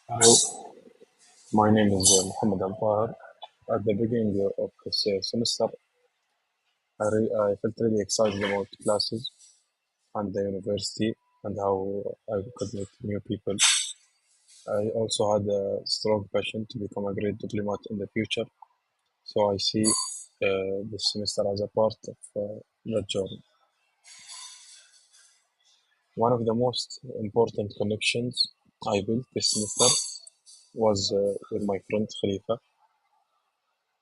Hello, my name is Mohammed Al At the beginning of this semester, I felt really excited about classes and the university and how I could meet new people. I also had a strong passion to become a great diplomat in the future, so I see this semester as a part of that journey. One of the most important connections I built this semester was with my friend Khalifa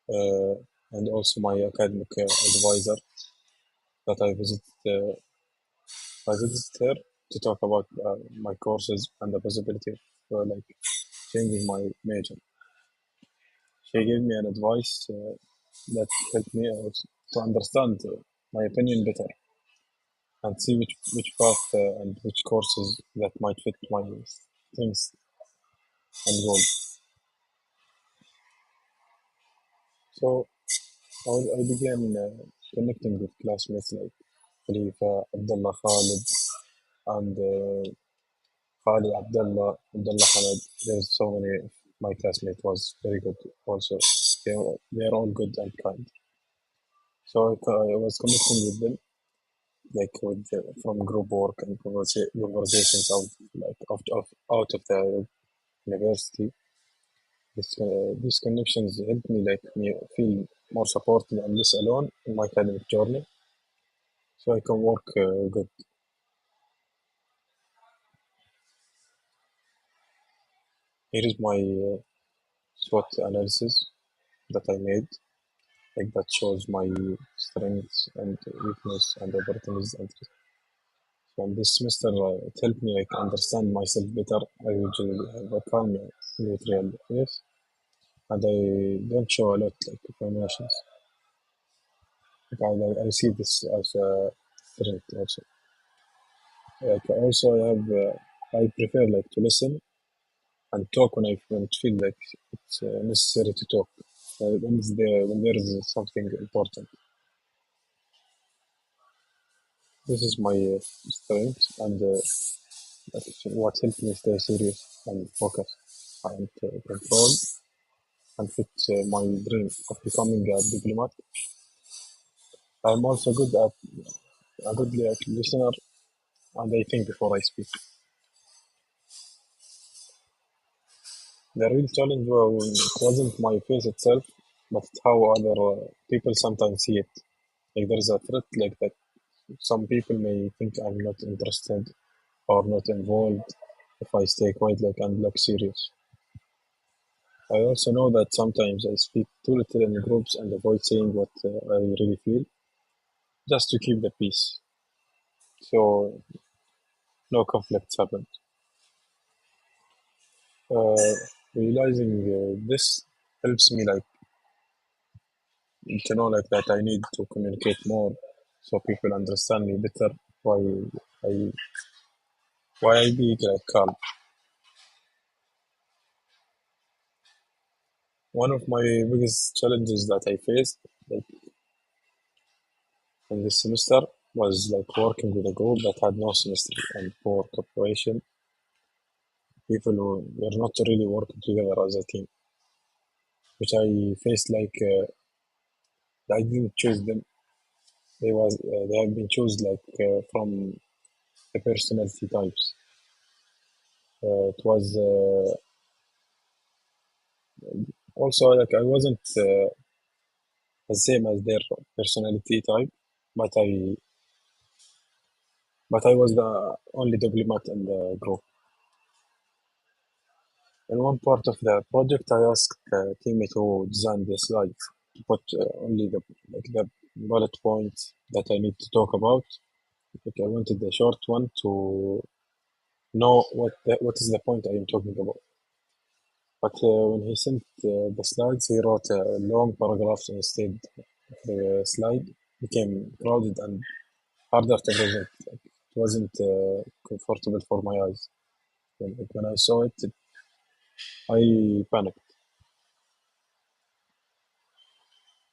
uh, and also my academic advisor that I visited her to talk about my courses and the possibility of changing my major. She gave me an advice that helped me to understand my opinion better and see which path and which courses that might fit my strengths and goals. So I began connecting with classmates like Khalifa, Abdullah Khalid, and Khalid Abdullah Hamad. There's so many. My classmate was very good also. They are all good and kind. So I was connecting with them, from group work and conversations out of the university. These connections helped me me feel more supported and less alone in my academic journey, so I can work good. Here is my SWOT analysis that I made, that shows my strengths and weakness and opportunities and risks. So in this semester, it helped me understand myself better. I usually have a calm, neutral face, and I don't show a lot of emotions. I see this as a strength also. Also, I prefer to listen and talk when it feel like it's necessary to talk. When there is something important. This is my strength and what helped me stay serious and focused and control and fit my dream of becoming a diplomat. I'm also good at a good listener and I think before I speak. The real challenge wasn't my face itself, but how other people sometimes see it. There's a threat that some people may think I'm not interested or not involved if I stay quiet and look serious. I also know that sometimes I speak too little in groups and avoid saying what I really feel, just to keep the peace, so no conflicts happen. Uh, Realizing this helps me to know that I need to communicate more, so people understand me better. Why I why I be calm. One of my biggest challenges that I faced like in this semester was working with a group that had no semester and poor cooperation. People who were not really working together as a team, which I faced I didn't choose them. They have been chosen from the personality types. It was also I wasn't the same as their personality type, but I was the only diplomat in the group. In one part of the project, I asked the teammate who designed the slides to put only the bullet points that I need to talk about. I wanted the short one to know what is the point I am talking about. But when he sent the slides, he wrote long paragraphs instead. The slide became crowded and harder to present. It wasn't comfortable for my eyes. When I saw it, I panicked.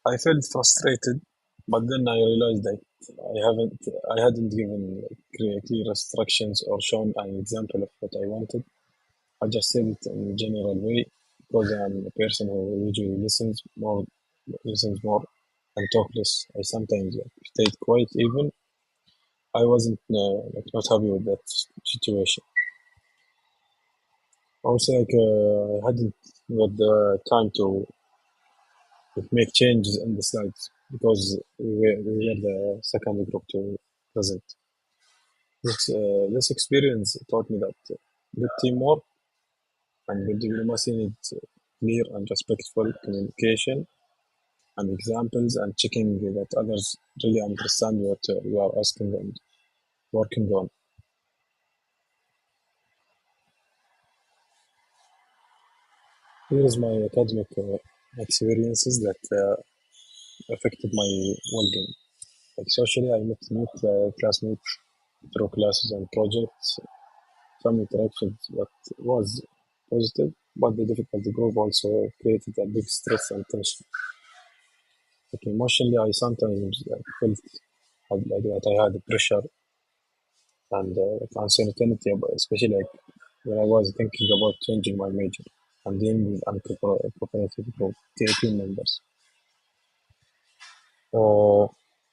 I felt frustrated, but then I realized that I hadn't given clear instructions or shown an example of what I wanted. I just said it in a general way because I'm a person who usually listens more and talk less. I sometimes stayed quiet even I wasn't not happy with that situation. Also, I hadn't got the time to make changes in the slides because we were the second group to present. This experience taught me that good teamwork and good diplomacy need clear and respectful communication and examples and checking that others really understand what you are asking and working on. Here is my academic experiences that affected my well-being. Like socially, I met new classmates through classes and projects. Some interactions what was positive, but the difficult group also created a big stress and tension. Like emotionally, I sometimes felt like that I had pressure and like uncertainty, especially like when I was thinking about changing my major and dealing with uncooperative group team members. Uh,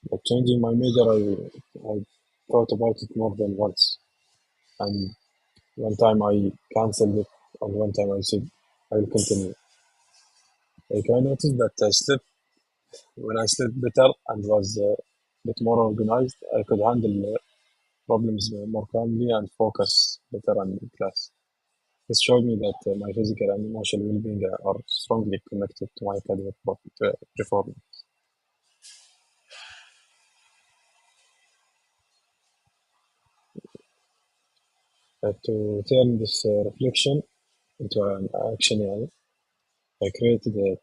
like changing my major, I thought about it more than once, and one time I cancelled it, and one time I said I will continue. Like I noticed that I slept when I slept better and was a bit more organized, I could handle problems more calmly and focus better on class. This showed me that my physical and emotional well-being are strongly connected to my academic performance. To turn this reflection into an action, I created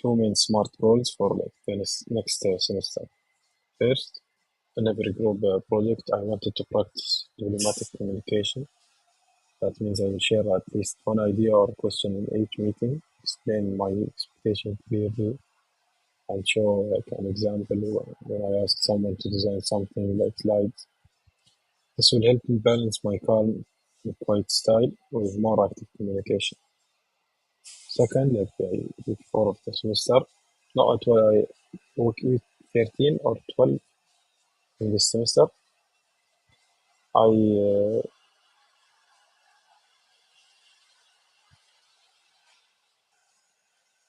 two main SMART goals for like the next semester. First, in every group project, I wanted to practice diplomatic communication. That means I will share at least one idea or question in each meeting, explain my expectation clearly, and show like an example when I ask someone to design something like slides. This will help me balance my calm and quiet style with more active communication. Second, like week 4 of the semester, not at week 13 or 12 in this semester, I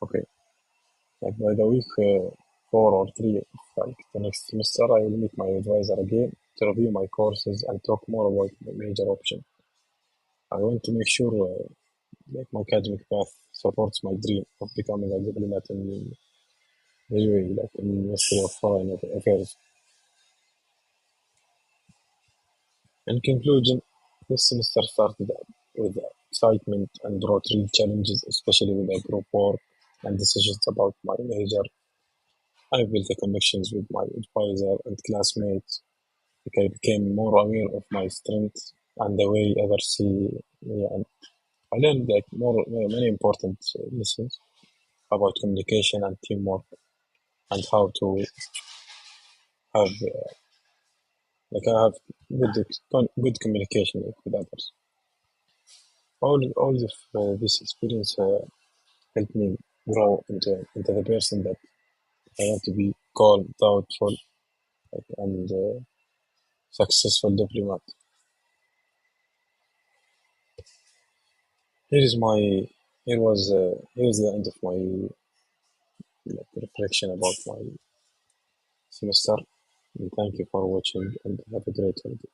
okay, like by the week 4 or 3 of like the next semester, I will meet my advisor again to review my courses and talk more about my major option. I want to make sure like my academic path supports my dream of becoming a diplomat in the UAE, like in Ministry of Foreign Affairs. In conclusion, this semester started with excitement and brought real challenges, especially with the group work and decisions about my major. I built the connections with my advisor and classmates. Like I became more aware of my strengths and the way others see me, and I learned like many important lessons about communication and teamwork and how to have like I have good communication with others. All of this experience helped me grow into the person that I want to be calm, thoughtful, like, and successful diplomat. Here is my here's the end of my like, reflection about my semester. And thank you for watching and have a great holiday.